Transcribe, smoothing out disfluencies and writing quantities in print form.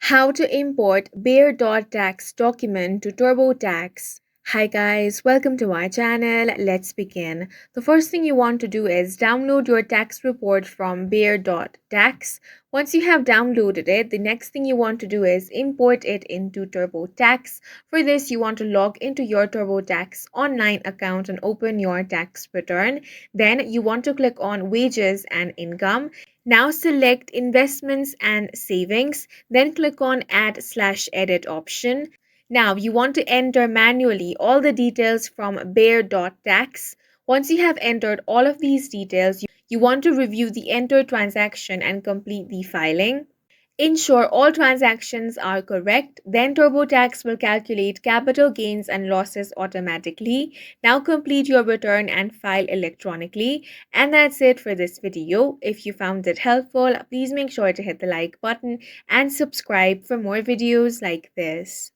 How to import Bear.tax document to Turbotax. Hi guys, welcome to my channel. Let's begin. The first thing you want to do is download your tax report from Bear.tax. Once you have downloaded it, the next thing you want to do is import it into Turbotax. For this, you want to log into your Turbotax online account and open your tax return. Then you want to click on wages and income. Now select investments and savings, then click on add/edit option. Now you want to enter manually all the details from Bear.tax. Once you have entered all of these details, you want to review the entered transaction and complete the filing. Ensure all transactions are correct, then TurboTax will calculate capital gains and losses automatically. Now complete your return and file electronically. And that's it for this video. If you found it helpful, please make sure to hit the like button and subscribe for more videos like this.